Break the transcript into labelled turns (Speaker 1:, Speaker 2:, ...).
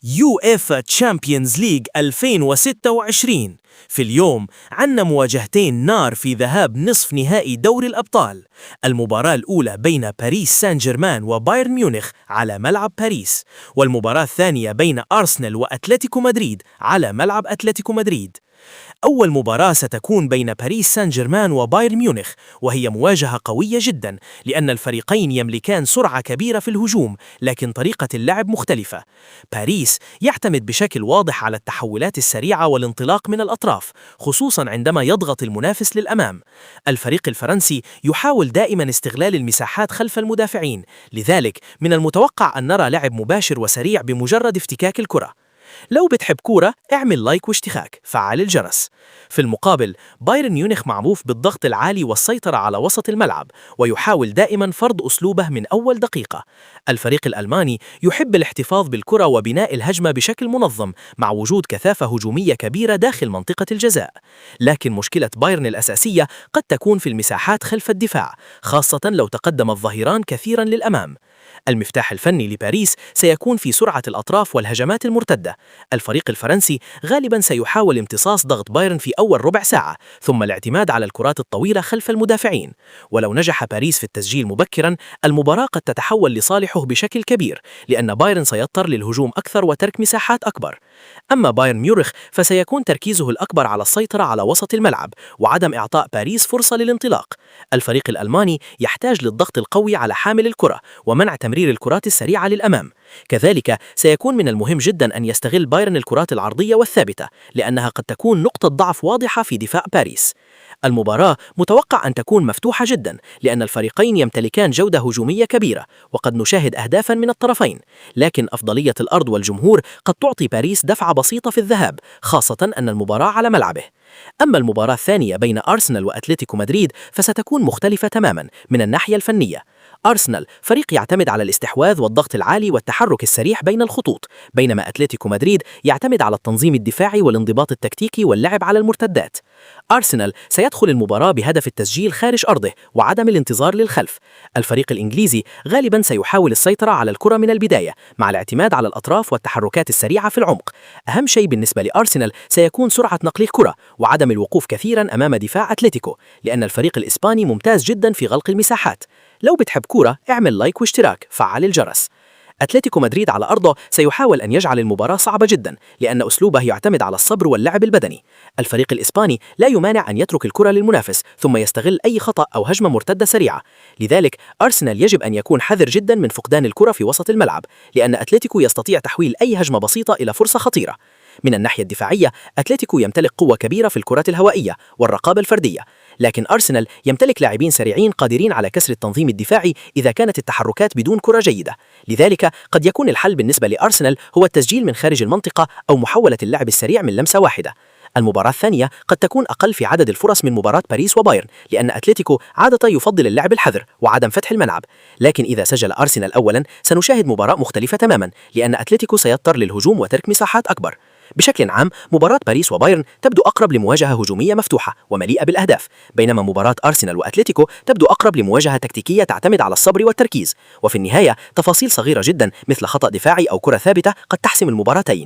Speaker 1: UEFA تشامبيونز ليج 2026. في اليوم عنا مواجهتين نار في ذهاب نصف نهائي دوري الأبطال. المباراة الأولى بين باريس سان جيرمان وبايرن ميونخ على ملعب باريس، والمباراة الثانية بين أرسنال وأتلتيكو مدريد على ملعب أتلتيكو مدريد. أول مباراة ستكون بين باريس سان جيرمان وبايرن ميونخ، وهي مواجهة قوية جدا لأن الفريقين يملكان سرعة كبيرة في الهجوم، لكن طريقة اللعب مختلفة. باريس يعتمد بشكل واضح على التحولات السريعة والانطلاق من الأطراف، خصوصا عندما يضغط المنافس للأمام. الفريق الفرنسي يحاول دائما استغلال المساحات خلف المدافعين، لذلك من المتوقع أن نرى لعب مباشر وسريع بمجرد افتكاك الكرة. لو بتحب كورة اعمل لايك واشتراك، فعل الجرس. في المقابل بايرن ميونخ معروف بالضغط العالي والسيطرة على وسط الملعب، ويحاول دائما فرض أسلوبه من أول دقيقة. الفريق الألماني يحب الاحتفاظ بالكرة وبناء الهجمة بشكل منظم، مع وجود كثافة هجومية كبيرة داخل منطقة الجزاء. لكن مشكلة بايرن الأساسية قد تكون في المساحات خلف الدفاع، خاصة لو تقدم الظهيران كثيرا للأمام. المفتاح الفني لباريس سيكون في سرعة الأطراف والهجمات المرتدة. الفريق الفرنسي غالبا سيحاول امتصاص ضغط بايرن في أول ربع ساعة، ثم الاعتماد على الكرات الطويلة خلف المدافعين. ولو نجح باريس في التسجيل مبكرا، المباراة قد تتحول لصالحه بشكل كبير، لأن بايرن سيضطر للهجوم أكثر وترك مساحات أكبر. أما بايرن ميونخ فسيكون تركيزه الأكبر على السيطرة على وسط الملعب وعدم إعطاء باريس فرصة للانطلاق. الفريق الألماني يحتاج للضغط القوي على حامل الكرة ومنع تمرير الكرات السريعة للأمام. كذلك سيكون من المهم جدا أن يستغل بايرن الكرات العرضية والثابتة، لأنها قد تكون نقطة ضعف واضحة في دفاع باريس. المباراة متوقع أن تكون مفتوحة جدا، لأن الفريقين يمتلكان جودة هجومية كبيرة، وقد نشاهد أهدافا من الطرفين. لكن أفضلية الأرض والجمهور قد تعطي باريس دفعة بسيطة في الذهاب، خاصة أن المباراة على ملعبه. أما المباراة الثانية بين أرسنال وأتلتيكو مدريد فستكون مختلفة تماما من الناحية الفنية. أرسنال فريق يعتمد على الاستحواذ والضغط العالي والتحرك السريع بين الخطوط، بينما أتلتيكو مدريد يعتمد على التنظيم الدفاعي والانضباط التكتيكي واللعب على المرتدات. أرسنال سيدخل المباراة بهدف التسجيل خارج أرضه وعدم الانتظار للخلف. الفريق الإنجليزي غالبا سيحاول السيطرة على الكرة من البداية، مع الاعتماد على الأطراف والتحركات السريعة في العمق. أهم شيء بالنسبة لأرسنال سيكون سرعة نقل الكرة وعدم الوقوف كثيرا أمام دفاع أتلتيكو، لأن الفريق الإسباني ممتاز جدا في غلق المساحات. لو بتحب كورة اعمل لايك واشتراك، فعل الجرس. أتلتيكو مدريد على أرضه سيحاول أن يجعل المباراة صعبة جدا، لأن أسلوبه يعتمد على الصبر واللعب البدني. الفريق الإسباني لا يمانع أن يترك الكرة للمنافس ثم يستغل أي خطأ أو هجمة مرتدة سريعة. لذلك أرسنال يجب أن يكون حذر جدا من فقدان الكرة في وسط الملعب، لأن أتلتيكو يستطيع تحويل أي هجمة بسيطة إلى فرصة خطيرة. من الناحية الدفاعية أتلتيكو يمتلك قوة كبيرة في الكرات الهوائية والرقابة الفردية، لكن أرسنال يمتلك لاعبين سريعين قادرين على كسر التنظيم الدفاعي إذا كانت التحركات بدون كرة جيدة. لذلك قد يكون الحل بالنسبة لأرسنال هو التسجيل من خارج المنطقة أو محاولة اللعب السريع من لمسة واحدة. المباراة الثانية قد تكون أقل في عدد الفرص من مباراة باريس وبايرن، لأن أتلتيكو عادة يفضل اللعب الحذر وعدم فتح الملعب. لكن إذا سجل أرسنال أولا سنشاهد مباراة مختلفة تماما، لأن أتلتيكو سيضطر للهجوم وترك مساحات أكبر. بشكل عام مباراة باريس وبايرن تبدو أقرب لمواجهة هجومية مفتوحة ومليئة بالأهداف، بينما مباراة أرسنال وأتلتيكو تبدو أقرب لمواجهة تكتيكية تعتمد على الصبر والتركيز. وفي النهاية تفاصيل صغيرة جدا مثل خطأ دفاعي أو كرة ثابتة قد تحسم المباراتين.